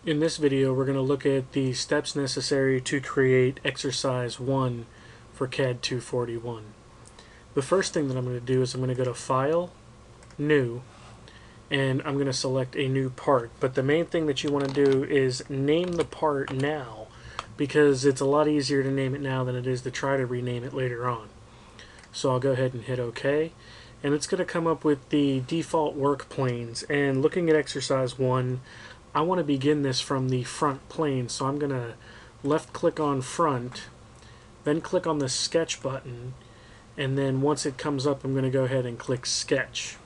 In this video, we're going to look at the steps necessary to create exercise 1 for CAD 241. The first thing that I'm going to do is I'm going to go to File, New, and I'm going to select a new part. But the main thing that you want to do is name the part now, because it's a lot easier to name it now than it is to try to rename it later on. So I'll go ahead and hit OK, and it's going to come up with the default work planes. And looking at exercise 1, I want to begin this from the front plane, so I'm going to left click on front, then click on the sketch button, and then once it comes up I'm going to go ahead and click sketch.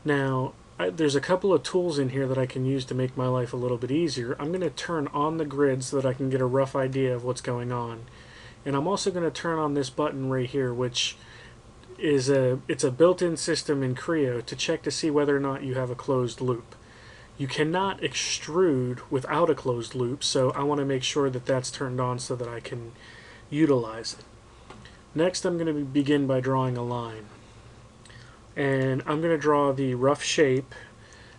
Now there's a couple of tools in here that I can use to make my life a little bit easier. I'm going to turn on the grid so that I can get a rough idea of what's going on, and I'm also going to turn on this button right here, which is it's a built-in system in Creo to check to see whether or not you have a closed loop. You cannot extrude without a closed loop, so I want to make sure that that's turned on so that I can utilize it. Next, I'm going to begin by drawing a line. And I'm going to draw the rough shape.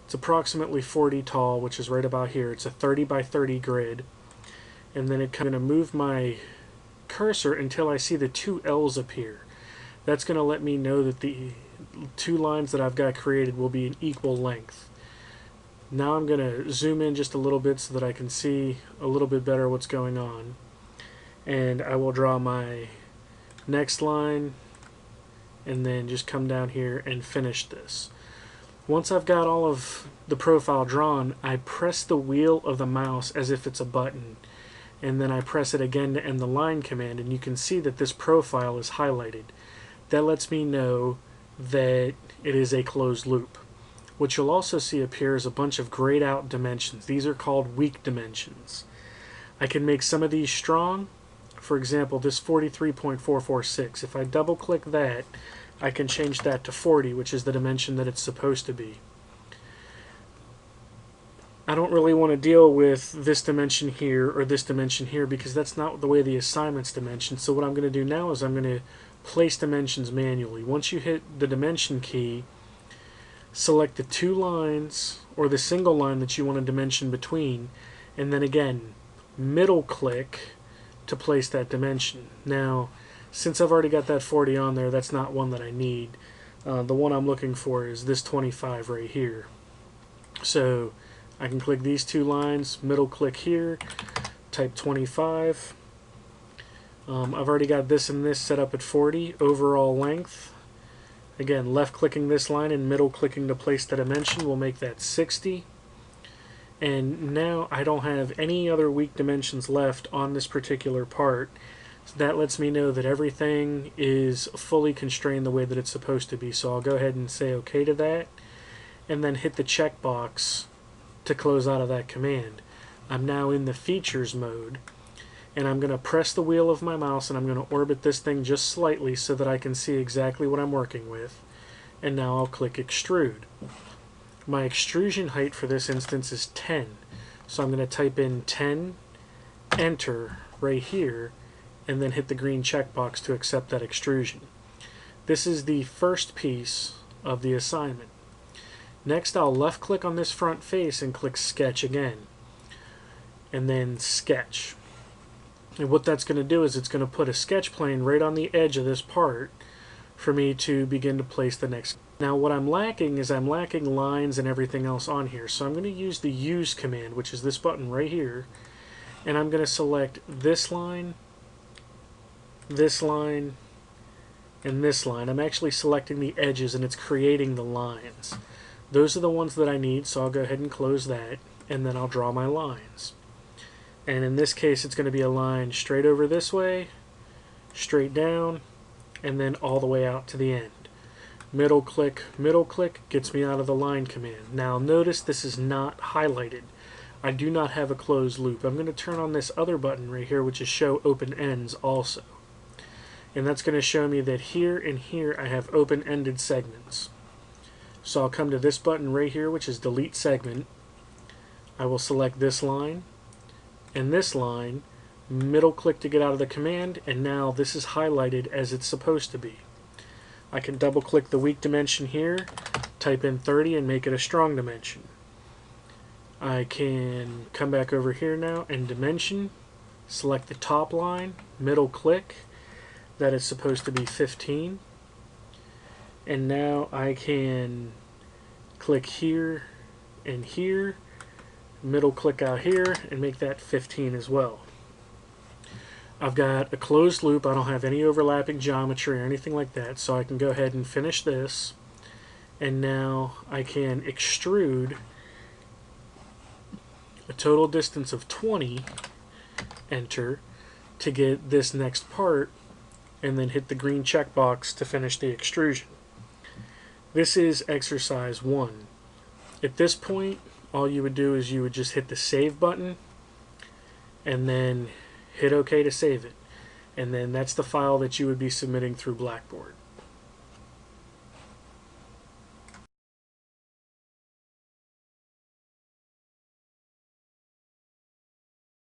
It's approximately 40 tall, which is right about here. It's a 30 by 30 grid. And then I'm going to move my cursor until I see the two L's appear. That's going to let me know that the two lines that I've got created will be an equal length. Now I'm going to zoom in just a little bit so that I can see a little bit better what's going on. And I will draw my next line and then just come down here and finish this. Once I've got all of the profile drawn, I press the wheel of the mouse as if it's a button, and then I press it again to end the line command, and you can see that this profile is highlighted. That lets me know that it is a closed loop. What you'll also see appear is a bunch of grayed out dimensions. These are called weak dimensions. I can make some of these strong. For example, this 43.446. If I double click that, I can change that to 40, which is the dimension that it's supposed to be. I don't really want to deal with this dimension here or this dimension here because that's not the way the assignment's dimensioned. So what I'm going to do now is I'm going to place dimensions manually. Once you hit the dimension key, select the two lines or the single line that you want to dimension between, and then again middle click to place that dimension. Now since I've already got that 40 on there, that's not one that I need. The one I'm looking for is this 25 right here. So I can click these two lines, middle click here, type 25. I've already got this and this set up at 40 overall length. Again, left clicking this line and middle clicking to place the dimension will make that 60. And now I don't have any other weak dimensions left on this particular part. So that lets me know that everything is fully constrained the way that it's supposed to be. So I'll go ahead and say OK to that, and then hit the checkbox to close out of that command. I'm now in the features mode, and I'm going to press the wheel of my mouse and I'm going to orbit this thing just slightly so that I can see exactly what I'm working with. And now I'll click extrude. My extrusion height for this instance is 10. So I'm going to type in 10, enter right here, and then hit the green checkbox to accept that extrusion. This is the first piece of the assignment. Next, I'll left click on this front face and click sketch again, and then sketch. And what that's going to do is it's going to put a sketch plane right on the edge of this part for me to begin to place the next. Now what I'm lacking is I'm lacking lines and everything else on here. So I'm going to use the use command, which is this button right here, and I'm going to select this line, and this line. I'm actually selecting the edges and it's creating the lines. Those are the ones that I need, so I'll go ahead and close that, and then I'll draw my lines. And in this case it's going to be a line straight over this way, straight down, and then all the way out to the end. Middle click gets me out of the line command. Now notice this is not highlighted. I do not have a closed loop. I'm going to turn on this other button right here, which is show open ends also. And that's going to show me that here and here I have open-ended segments. So I'll come to this button right here, which is delete segment. I will select this line and this line, middle click to get out of the command, and now this is highlighted as it's supposed to be. I can double click the weak dimension here, type in 30 and make it a strong dimension. I can come back over here now and dimension, select the top line, middle click, that is supposed to be 15. And now I can click here and here, middle click out here, and make that 15 as well. I've got a closed loop. I don't have any overlapping geometry or anything like that, so I can go ahead and finish this. And now I can extrude a total distance of 20, enter, to get this next part, and then hit the green checkbox to finish the extrusion. This is exercise 1. At this point, all you would do is you would just hit the save button and then hit OK to save it. And then that's the file that you would be submitting through Blackboard.